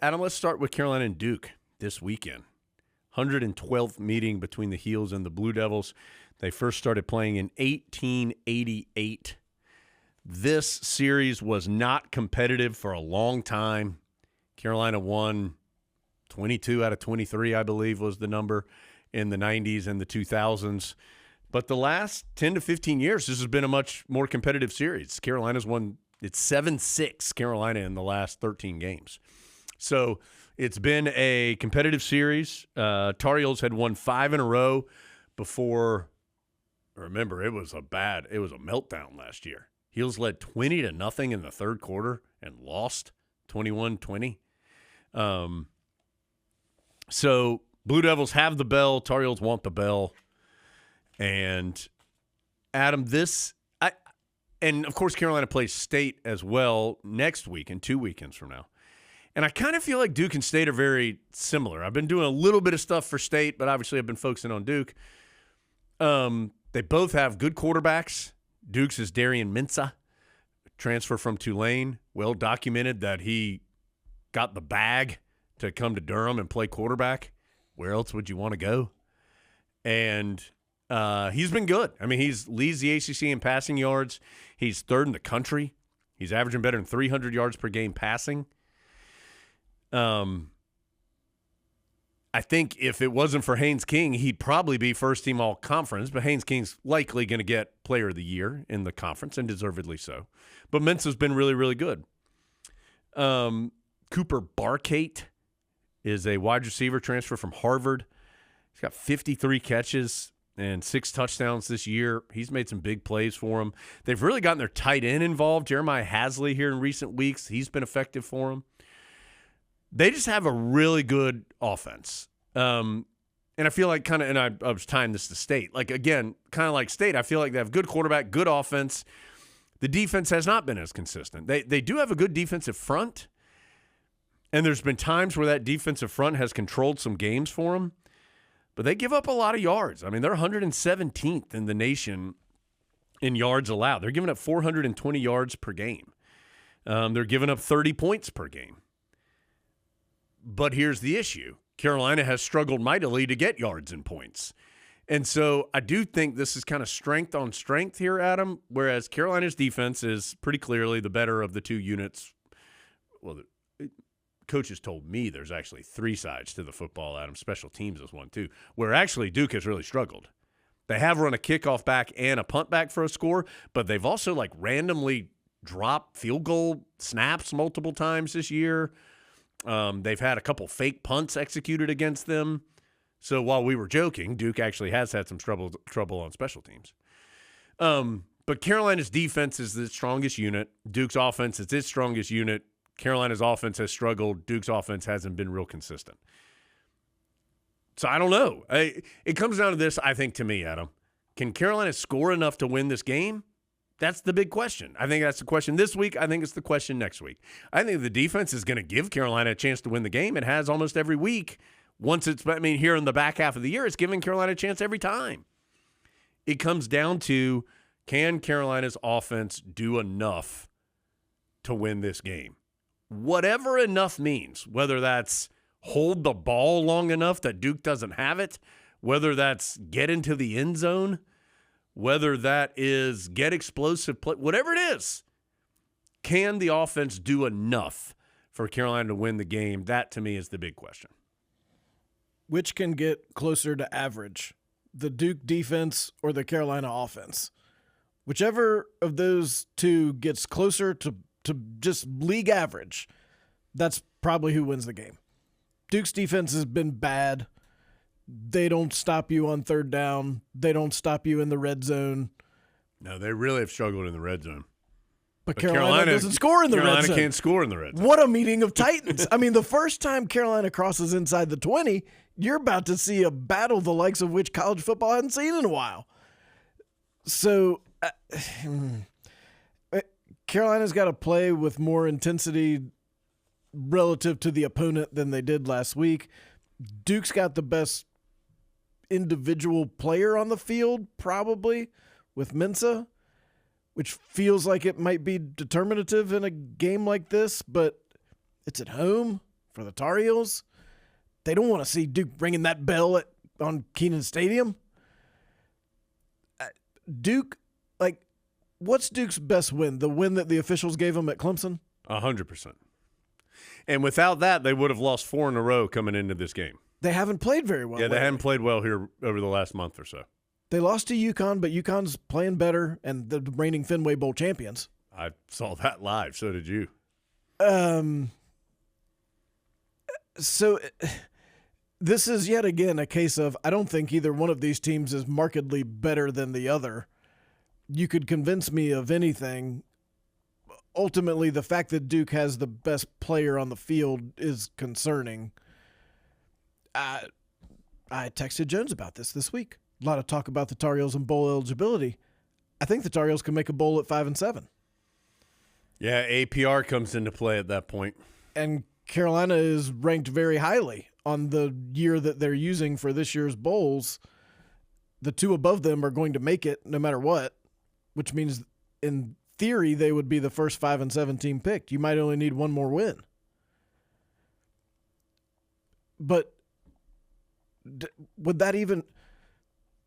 Adam, let's start with Carolina and Duke this weekend. 112th meeting between the Heels and the Blue Devils. They first started playing in 1888. This series was not competitive for a long time. Carolina won 22 out of 23, I believe, was the number in the 90s and the 2000s. But the last 10 to 15 years, this has been a much more competitive series. Carolina's won, it's 7-6 Carolina in the last 13 games. So it's been a competitive series. Tar Heels had won 5 in a row before. Remember, it was a meltdown last year. Heels led 20-0 in the third quarter and lost 21-20. So Blue Devils have the bell. Tar Heels want the bell. And Adam, and of course Carolina plays State as well next week and 2 weekends from now. And I kind of feel like Duke and State are very similar. I've been doing a little bit of stuff for State, but obviously I've been focusing on Duke. They both have good quarterbacks. Duke's is Darian Mensah, transfer from Tulane. Well documented that he got the bag to come to Durham and play quarterback. Where else would you want to go? And he's been good. I mean, he leads the ACCN in passing yards. He's third in the country. He's averaging better than 300 yards per game passing. I think if it wasn't for Haynes King, he'd probably be first team all conference, but Haynes King's likely going to get player of the year in the conference, and deservedly so. But Mensah's been really, really good. Cooper Barkate is a wide receiver transfer from Harvard. He's got 53 catches and 6 touchdowns this year. He's made some big plays for him. They've really gotten their tight end involved. Jeremiah Hasley here in recent weeks. He's been effective for them. They just have a really good offense. And I feel like I was tying this to State. Like, again, kind of like State, I feel like they have good quarterback, good offense. The defense has not been as consistent. They do have a good defensive front, and there's been times where that defensive front has controlled some games for them, but they give up a lot of yards. I mean, they're 117th in the nation in yards allowed. They're giving up 420 yards per game. They're giving up 30 points per game. But here's the issue. Carolina has struggled mightily to get yards and points. And so I do think this is kind of strength on strength here, Adam, whereas Carolina's defense is pretty clearly the better of the two units. Well, the coaches told me there's actually 3 sides to the football, Adam. Special teams is one, too, where actually Duke has really struggled. They have run a kickoff back and a punt back for a score, but they've also like randomly dropped field goal snaps multiple times this year. They've had a couple fake punts executed against them. So while we were joking, Duke actually has had some trouble on special teams. But Carolina's defense is the strongest unit. Duke's offense is its strongest unit. Carolina's offense has struggled. Duke's offense hasn't been real consistent. So I don't know. It comes down to this, I think, to me, Adam. Can Carolina score enough to win this game? That's the big question. I think that's the question this week. I think it's the question next week. I think the defense is going to give Carolina a chance to win the game. It has almost every week. Here in the back half of the year, it's giving Carolina a chance every time. It comes down to, can Carolina's offense do enough to win this game? Whatever enough means, whether that's hold the ball long enough that Duke doesn't have it, whether that's get into the end zone, whether that is get explosive play, whatever it is, can the offense do enough for Carolina to win the game? That, to me, is the big question. Which can get closer to average, the Duke defense or the Carolina offense? Whichever of those two gets closer to just league average, that's probably who wins the game. Duke's defense has been bad. They don't stop you on third down. They don't stop you in the red zone. No, they really have struggled in the red zone. But Carolina doesn't score in the red zone. Carolina can't score in the red zone. What a meeting of titans. I mean, the first time Carolina crosses inside the 20, you're about to see a battle the likes of which college football hasn't seen in a while. So Carolina's got to play with more intensity relative to the opponent than they did last week. Duke's got the best individual player on the field, probably, with Mensah, which feels like it might be determinative in a game like this, but it's at home. For the Tar Heels, they don't want to see Duke ringing that bell on Kenan Stadium. Duke, what's Duke's best win? The win that the officials gave them at Clemson? 100%. And without that, they would have lost 4 in a row coming into this game. They haven't played very well. Yeah, they lately. haven't played well here over the last month or so. They lost to UConn, but UConn's playing better, and the reigning Fenway Bowl champions. I saw that live. So did you. So this is yet again a case of I don't think either one of these teams is markedly better than the other. You could convince me of anything. Ultimately, the fact that Duke has the best player on the field is concerning. I texted Jones about this week. A lot of talk about the Tar Heels and bowl eligibility. I think the Tar Heels can make a bowl at 5-7. Yeah, APR comes into play at that point. And Carolina is ranked very highly on the year that they're using for this year's bowls. The two above them are going to make it no matter what, which means in theory they would be the first 5-7 team picked. You might only need one more win. But would that even –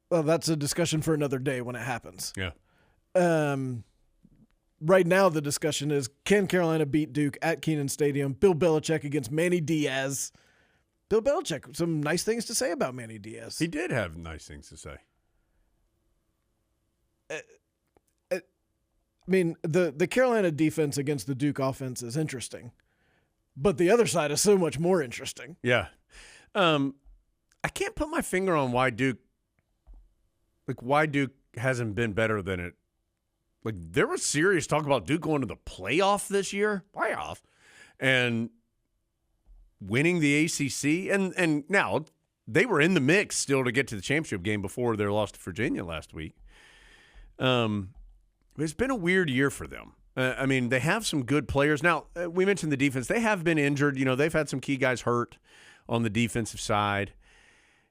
well, that's a discussion for another day when it happens. Yeah. Right now the discussion is, can Carolina beat Duke at Kenan Stadium? Bill Belichick against Manny Diaz. Bill Belichick, some nice things to say about Manny Diaz. He did have nice things to say. I mean, the Carolina defense against the Duke offense is interesting, but the other side is so much more interesting. Yeah. I can't put my finger on why Duke hasn't been better than it. Like, there was serious talk about Duke going to the playoff this year, and winning the ACC. And now they were in the mix still to get to the championship game before their loss to Virginia last week. It's been a weird year for them. I mean, they have some good players. Now, we mentioned the defense. They have been injured. They've had some key guys hurt on the defensive side.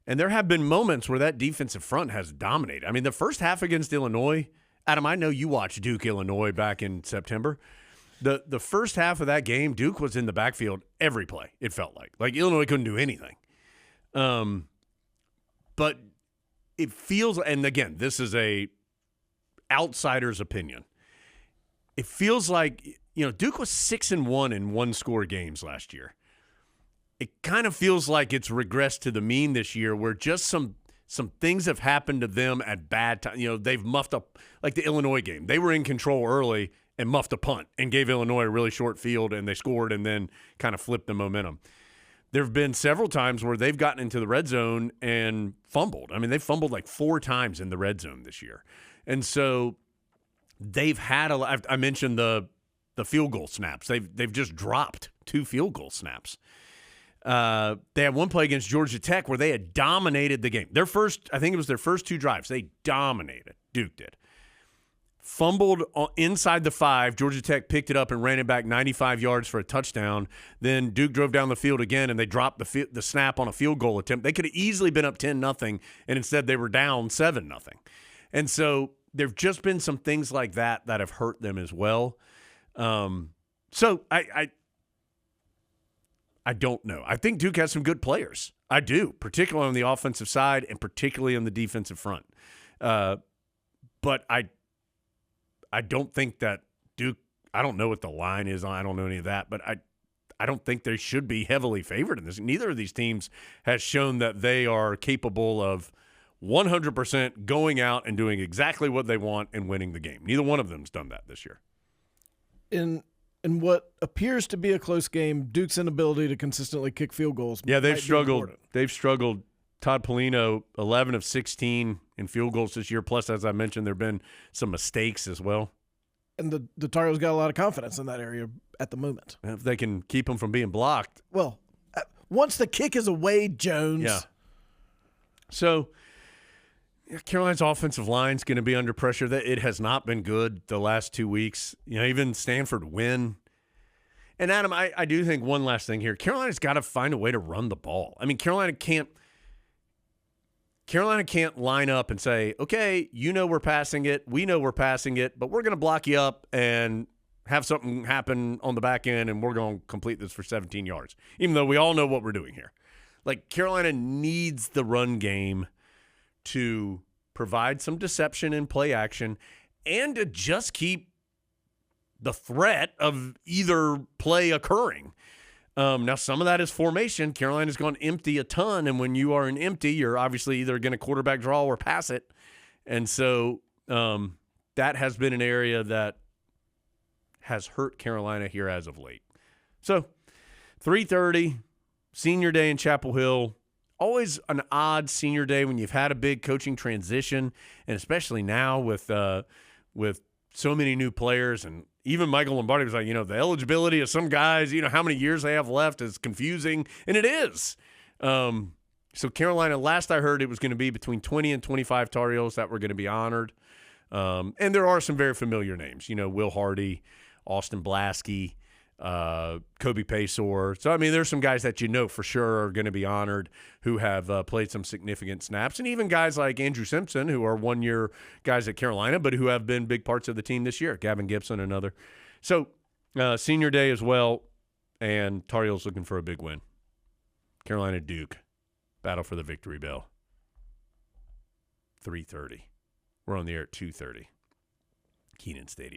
And there have been moments where that defensive front has dominated. I mean, the first half against Illinois, Adam, I know you watched Duke, Illinois back in September. The first half of that game, Duke was in the backfield every play, it felt like. Like, Illinois couldn't do anything. But it feels, and again, this is a outsider's opinion. It feels like, Duke was 6-1 in one-score games last year. It kind of feels like it's regressed to the mean this year, where just some things have happened to them at bad time. They've muffed up, like the Illinois game. They were in control early and muffed a punt and gave Illinois a really short field, and they scored and then kind of flipped the momentum. There have been several times where they've gotten into the red zone and fumbled. I mean, they fumbled like 4 times in the red zone this year. And so they've had I mentioned the field goal snaps. They've just dropped 2 field goal snaps. They had one play against Georgia Tech where they had dominated the game. I think it was their first 2 drives. They dominated. Duke did. Fumbled inside the 5. Georgia Tech picked it up and ran it back 95 yards for a touchdown. Then Duke drove down the field again, and they dropped the snap on a field goal attempt. They could have easily been up 10-0, and instead they were down 7-0. And so there have just been some things like that have hurt them as well. So I don't know. I think Duke has some good players. I do, particularly on the offensive side and particularly on the defensive front. But I don't think that Duke – I don't know what the line is. I don't know any of that. But I don't think they should be heavily favored in this. Neither of these teams has shown that they are capable of 100% going out and doing exactly what they want and winning the game. Neither one of them has done that this year. In what appears to be a close game, Duke's inability to consistently kick field goals. Yeah, they've struggled. They've struggled. Todd Polino, 11 of 16 in field goals this year. Plus, as I mentioned, there have been some mistakes as well. And the Tar Heels got a lot of confidence in that area at the moment. If they can keep them from being blocked. Well, once the kick is away, Jones. Yeah. So, Carolina's offensive line is going to be under pressure. It has not been good the last 2 weeks. Even Stanford win. And, Adam, I do think one last thing here. Carolina's got to find a way to run the ball. I mean, Carolina can't line up and say, okay, we're passing it. We know we're passing it, but we're going to block you up and have something happen on the back end and we're going to complete this for 17 yards, even though we all know what we're doing here. Like, Carolina needs the run game to provide some deception in play action and to just keep the threat of either play occurring. Now, some of that is formation. Carolina's gone empty a ton, and when you are an empty, you're obviously either going to quarterback draw or pass it. And so that has been an area that has hurt Carolina here as of late. So 3:30, senior day in Chapel Hill. Always an odd senior day when you've had a big coaching transition, and especially now with so many new players. And even Michael Lombardi was like, the eligibility of some guys, how many years they have left is confusing, and it is. So Carolina, last I heard, it was going to be between 20 and 25 Tar Heels that were going to be honored. And there are some very familiar names, Will Hardy, Austin Blaskey, Kobe Paysor. So, there's some guys that for sure are going to be honored who have played some significant snaps. And even guys like Andrew Simpson, who are one-year guys at Carolina, but who have been big parts of the team this year. Gavin Gibson, another. So, senior day as well, and Tar Heels looking for a big win. Carolina Duke, battle for the victory bell. 3:30. We're on the air at 2:30. Kenan Stadium.